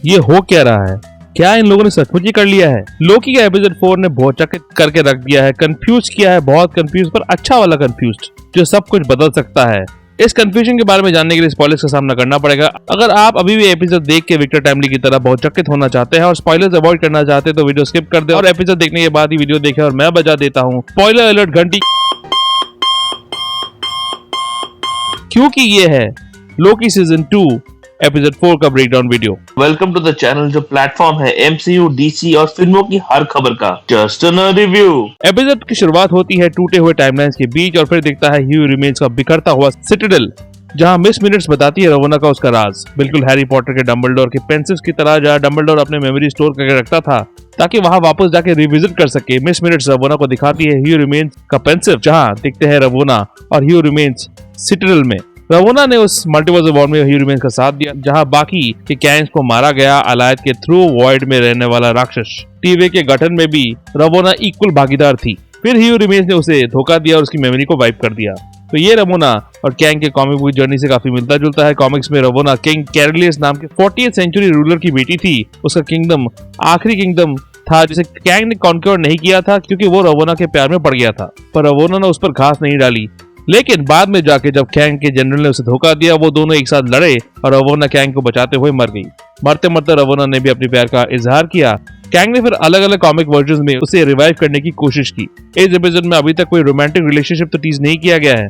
ये हो क्या रहा है? क्या इन लोगों ने सचमुच ही कर लिया है? लोकी का एपिसोड 4 ने भौचकित करके रख दिया है, कंफ्यूज किया है, बहुत कंफ्यूज, पर अच्छा वाला कंफ्यूज जो सब कुछ बदल सकता है। इस कंफ्यूजन के बारे में जानने के लिए स्पॉयलर्स का सामना करना पड़ेगा। अगर आप अभी भी एपिसोड देख के विक्टर टाइमली की तरह भौचकित होना चाहते हैं और स्पॉयलर्स अवॉइड करना चाहते हैं तो वीडियो स्किप कर दे और एपिसोड देखने के बाद ही वीडियो देखें। और मैं बजा देता हूँ स्पॉइलर अलर्ट घंटी, क्योंकि ये है लोकी सीजन 2 एपिसोड 4 का breakdown video. Welcome to the channel जो प्लेटफॉर्म है एमसीयू, डीसी और फिल्मों की हर खबर का जस्ट अ रिव्यू। एपिसोड की शुरुआत होती है टूटे हुए टाइमलाइंस के बीच और फिर दिखता है ह्यू रिमेन्स का बिखरता हुआ सिटाडेल, जहां मिस मिनट्स बताती है रवोना का उसका राज। बिल्कुल हैरी पॉटर के डंबलडोर के पेंसिल्स की तरह, जहां डंबलडोर अपने मेमोरी स्टोर करके रखता था ताकि वहां वापस जाके रिविजिट कर सके। मिस मिनट्स रवोना को दिखाती है ह्यू रिमेन्स का पेंसिल, जहां दिखते हैं रवोना और ह्यू रिमेन्स सिटाडेल में। रवोना ने उस मल्टीवर्स वॉर में ह्यू रिमेन्स का साथ दिया, जहां बाकी के कैंग्स को मारा गया। अलायद के थ्रू वॉइड में रहने वाला राक्षस टीवे के गठन में भी रवोना इक्वल भागीदार थी। फिर ह्यू रिमेन्स ने उसे धोखा दिया और उसकी मेमोरी को वाइप कर दिया। तो ये रवोना और कैंग के कॉमिक बुक जर्नी से काफी मिलता जुलता है। कॉमिक्स में रवोना किंग कैरलियस नाम के 40th सेंचुरी रूलर की बेटी थी। उसका किंगडम आखिरी किंगडम था जिसे कैंग ने कॉन्क्योर नहीं किया था क्योंकि वो रवोना के प्यार में पड़ गया था, पर रवोना ने उस पर घास नहीं डाली। लेकिन बाद में जाके जब कैंग के जनरल ने उसे धोखा दिया, वो दोनों एक साथ लड़े और रवोना कैंग को बचाते हुए मर गई। मरते मरते रवोना ने भी अपने प्यार का इजहार किया। कैंग ने फिर अलग अलग कॉमिक वर्जन्स में उसे रिवाइव करने की कोशिश की। इस एपिसोड में अभी तक कोई रोमांटिक रिलेशनशिप तो टीज नहीं किया गया है,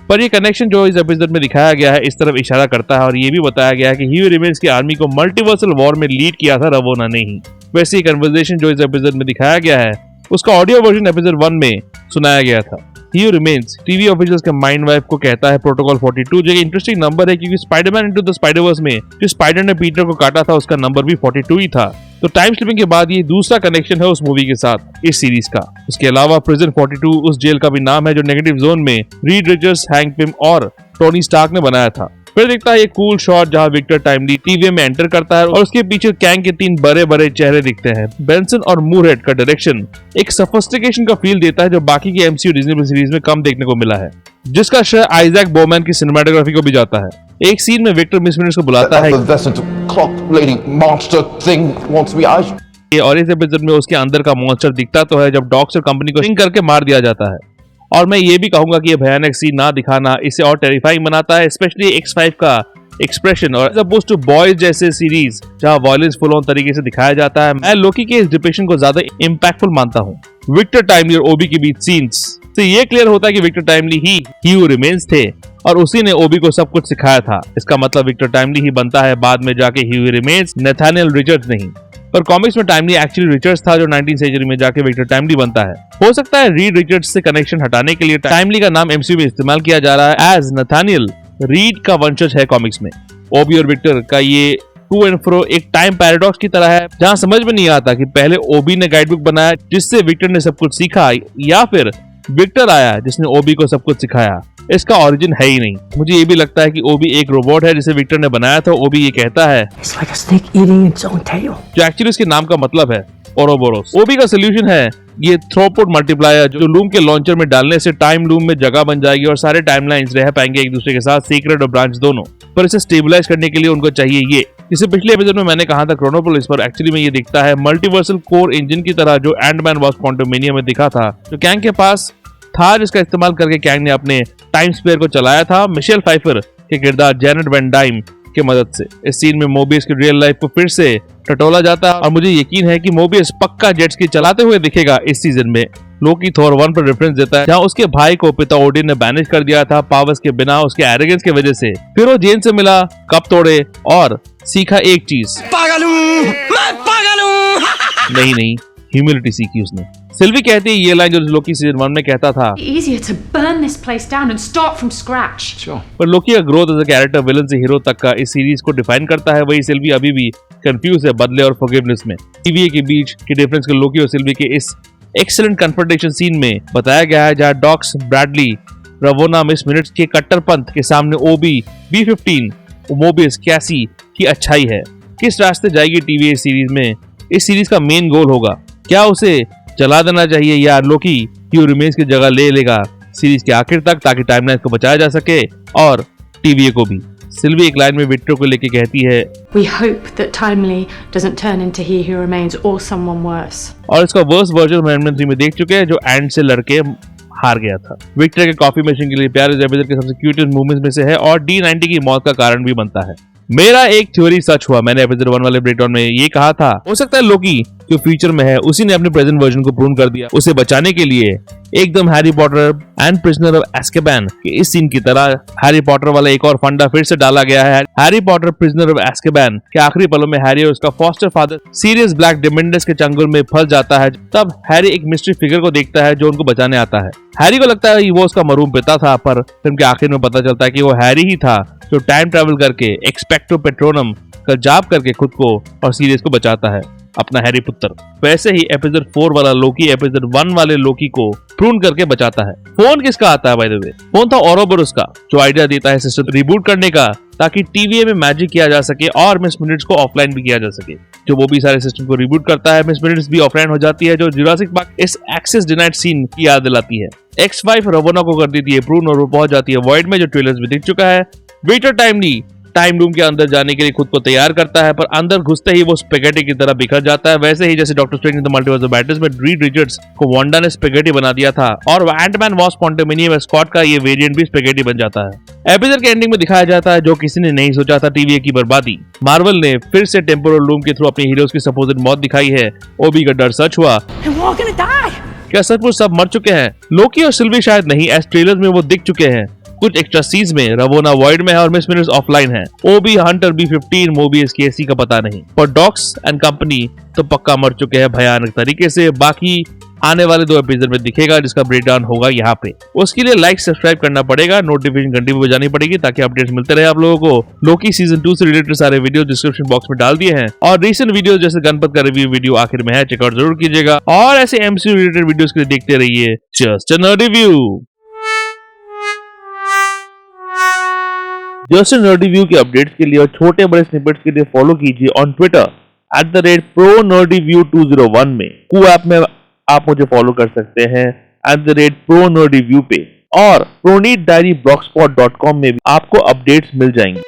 पर ये कनेक्शन जो इस एपिसोड में दिखाया गया है इस तरफ इशारा करता है। और ये भी बताया गया है कि ह्यू रिमेन्स की आर्मी को मल्टीवर्सल वॉर में लीड किया था रवोना ने ही। वैसे ही कन्वर्सेशन जो इस एपिसोड में दिखाया गया है उसका ऑडियो वर्जन एपिसोड 1 में सुनाया गया था। ह्यू रिमेन्स टीवी ऑफिशियल्स के माइंड वाइफ को कहता है प्रोटोकॉल 42, जो इंटरेस्टिंग नंबर है क्योंकि स्पाइडरमैन इनटू द स्पाइडरवर्स में जो स्पाइडर ने पीटर को काटा था उसका नंबर भी 42 ही था। तो टाइम स्लिपिंग के बाद ये दूसरा कनेक्शन है उस मूवी के साथ इस सीरीज का। इसके अलावा प्रिजन 42 उस जेल का भी नाम है जो नेगेटिव जोन में रीड रिचर्ड्स, हैंक पिम और टोनी स्टार्क ने बनाया था। फिर दिखता है एक कूल शॉट जहां विक्टर टाइमली टीवी में एंटर करता है और उसके पीछे कैंग के 3 बड़े बड़े चेहरे दिखते हैं। बेंसन और मूरहेड का डायरेक्शन एक सोफिस्टिकेशन का फील देता है जो बाकी के एमसीयू डिज्नी सीरीज में कम देखने को मिला है, जिसका श्रेय आइजैक बोमैन की सिनेमेटोग्राफी को भी जाता है। एक सीन में विक्टर मिस मिनट्स को बुलाता है और इस एपिसोड में उसके अंदर का मॉन्स्टर दिखता तो है जब डॉक्स और कंपनी को सिंक करके मार दिया जाता है। और मैं ये भी कहूंगा कि ये भयानक सीन ना दिखाना इसे और टेरिफाइंग बनाता है, स्पेशली X5 का एक्सप्रेशन। और अपोज टू बॉयज जैसे सीरीज जहां वॉयलेंस फुल ऑन तरीके से दिखाया जाता है, मैं लोकी के इस डिपिक्शन को ज्यादा इम्पैक्टफुल मानता हूँ। विक्टर टाइमली और ओबी के बीच सीन्स से ये क्लियर होता है कि विक्टर टाइमली ही ह्यू रिमेन्स थे और उसी ने ओबी को सब कुछ सिखाया था। इसका मतलब विक्टर टाइमली ही बनता है बाद में जाके ह्यू रिमेन्स, नैथानियल रिचर्ड्स नहीं। पर कॉमिक्स में टाइमली एक्चुअली रिचर्ड्स था जो 19th सेंचुरी में जाके विक्टर टाइमली बनता है। हो सकता है रीड रिचर्ड्स से कनेक्शन हटाने के लिए टाइमली का नाम एमसीयू में इस्तेमाल किया जा रहा है एज नैथानियल रीड का वंशज है कॉमिक्स में। ओबी और विक्टर का ये टू एंड फ्रो एक टाइम पैराडॉक्स की तरह है जहां समझ में नहीं आता कि पहले ओबी ने गाइडबुक बनाया जिससे विक्टर ने सब कुछ सीखा या फिर विक्टर आया जिसने ओबी को सब कुछ सिखाया। इसका ओरिजिन है ही नहीं। मुझे ये भी लगता है कि ओबी एक रोबोट है जिसे विक्टर ने बनाया था। ओबी ये कहता है जो एक्चुअली इसके नाम का मतलब है ओरोबोरोस। ओबी का सोल्यूशन है ये थ्रोपुट मल्टीप्लायर जो लूम के लॉन्चर में डालने से टाइम लूम में जगह बन जाएगी और सारे टाइमलाइंस रह पाएंगे एक दूसरे के साथ, सीक्रेट और ब्रांच दोनों। पर इसे स्टेबलाइज करने के लिए उनको चाहिए ये, जिसे पिछले एपिसोड में मैंने कहा था क्रोनोपोलिस, पर एक्चुअली में ये दिखता है मल्टीवर्सल कोर इंजन की तरह जो एंटमैन वॉज क्वांटममेनिया में दिखा था, जो कैंग के पास था, जिसका इस्तेमाल करके कैंग ने अपने टाइम स्पेयर को चलाया था मिशेल फाइफर के किरदार जेनेट वैन डाइम की मदद से। इस सीन में मोबियस की रियल लाइफ को फिर से टटोला जाता है और मुझे यकीन है कि मोबियस पक्का जेट स्की चलाते हुए दिखेगा इस सीजन में। लोकी थॉर 1 पर रेफरेंस देता है जहां उसके भाई को पिता ओडिन ने बैनिश कर दिया था पावर्स के बिना उसके एरोगेंस की वजह से। फिर वो जेन से मिला, कप तोड़े और सीखा एक चीज, पागल हूं, मैं पागल हूं। नहीं, ह्यूमिलिटी सीखी उसने। सिल्वी कहती है ये लाइन जो लोकी सीजन 1 में कहता था, पर लोकी का growth as a character villain से हीरो तक का इस सीरीज को डिफाइन करता है। वही सिल्वी अभी भी कंफ्यूज है बदले और फॉरगिवनेस में। टीवी के बीच के डिफरेंस को लोकी और सिल्वी के इस एक्सीलेंट कन्फ्रंटेशन सीन में बताया गया है जहां डॉक्स ब्रैडली रवोना मिस मिनट्स के कट्टरपंथ के सामने ओबी B-15 मोबियस कैसी की अच्छाई है। किस रास्ते जाएगी टीवी सीरीज में? इस सीरीज का मेन गोल होगा क्या उसे चला देना चाहिए या लोकी ह्यू रिमेन्स की जगह ले लेगा सीरीज के आखिर तक ताकि टाइमलाइन को बचाया जा सके और टीवीए को भी। सिल्वी एक लाइन में विक्टर को लेके कहती है, We hope that Timely doesn't turn into He Who Remains or someone worse. और इसका वर्स्ट वर्जन मैन 3 में देख चुके हैं, जो एंड से लड़के हार गया था। विक्टर के कॉफी मशीन के लिए प्यार इस एपिसोड के सबसे क्यूटेस्ट मूवमेंट्स में से है और D90 की मौत का कारण भी बनता है। मेरा एक थ्योरी सच हुआ। मैंने एपिसोड 1 वाले ब्रेकडाउन में ये कहा था, हो सकता है लोकी जो फ्यूचर में है उसी ने अपने प्रेजेंट वर्जन को प्रूव कर दिया। उसे बचाने के लिए एकदम Harry Potter and prisoner of Azkaban के इस सीन की तरह हैरी पॉटर वाला एक और फंडा फिर से डाला गया है। Harry Potter prisoner of Azkaban के आखिरी पलों में हैरी और उसका फॉस्टर फादर सीरियस ब्लैक डिमेंडस के चंगुल में फंस जाता है। तब हैरी एक मिस्ट्री फिगर को देखता है जो उनको बचाने आता है। हैरी को लगता है वो उसका मरूम पिता था, पर फिल्म के आखिर में पता चलता है कि वो हैरी ही था जो टाइम ट्रेवल करके एक्सपेक्टो पेट्रोनम का जाप करके खुद को और सीरियस को बचाता है, अपना हैरी पुत्र। वैसे ही एपिसोड 4 वाला लोकी एपिसोड 1 वाले लोकी को प्रून करके बचाता है। फोन किसका आता है बाय द वे? फोन था ओरोबोरोस का, जो आइडिया देता है सिस्टम रिबूट करने का ताकि टीवीए में मैजिक किया जा सके और मिस मिनट्स को ऑफलाइन भी किया जा सके। जो वो भी सारे सिस्टम को रिबूट करता है, मिस मिनट्स भी ऑफलाइन हो जाती है, जो जुरासिक पार्क इस एक्सेस डिनाइड सीन की याद दिलाती है। X5 रवोना को कर देती है प्रून और वो पहुंच जाती है वॉइड में, जो ट्रेलर्स में दिख चुका है। विक्टर टाइमली टाइम रूम के अंदर जाने के लिए खुद को तैयार करता है, पर अंदर घुसते ही वो स्पेगेटी की तरह बिखर जाता है। वैसे ही जैसे doctor strange in the multiverse of madness में रीड रिचर्ड्स को वांडा ने स्पेगेटी बना दिया था, और एंटमैन वॉस्प क्वांटमनियम स्कॉट का ये वेरिएंट भी स्पेगेटी बन जाता है। एपिसोड के एंडिंग में दिखाया जाता है जो किसी ने नहीं सोचा था, टीवीए की बर्बादी। मार्वल ने फिर से टेम्पोरल लूम के थ्रू अपने हीरोज की सपोज्ड मौत दिखाई है। ओबी का डर सच हुआ। क्या सचमुच सब मर चुके हैं? लोकी और सिल्वी शायद नहीं, एज ट्रेलर्स में वो दिख चुके हैं। कुछ एक्स्ट्रा सीन्स में रवोना वॉइड में है और मिस मिनट्स ऑफलाइन है। ओबी, हंटर, B-15, मोबियस, केसी का पता नहीं, पर डॉक्स एंड कंपनी तो पक्का मर चुके हैं भयानक तरीके से। बाकी आने वाले 2 एपिसोड में दिखेगा, जिसका ब्रेकडाउन होगा यहाँ पे। उसके लिए लाइक सब्सक्राइब करना पड़ेगा, नोटिफिकेशन घंटी भी बजानी पड़ेगी ताकि अपडेट्स मिलते रहे आप लोगों को। लोकी सीजन 2 से रिलेटेड सारे वीडियो डिस्क्रिप्शन बॉक्स में डाल दिए हैं और रिसेंट वीडियो जैसे गणपत का रिव्यू वीडियो आखिर में है, चेकआउट जरूर कीजिएगा। और ऐसे MCU रिलेटेड वीडियोस के लिए देखते रहिए just a review. Just a review के अपडेट्स के लिए और छोटे बड़े स्निपेट्स के लिए फॉलो कीजिए ऑन ट्विटर @ProNerdReview201 में। कू ऐप में आप मुझे फॉलो कर सकते हैं @ProNerdReview पे, और ProNerdDiary blogspot.com में भी आपको अपडेट्स मिल जाएंगे।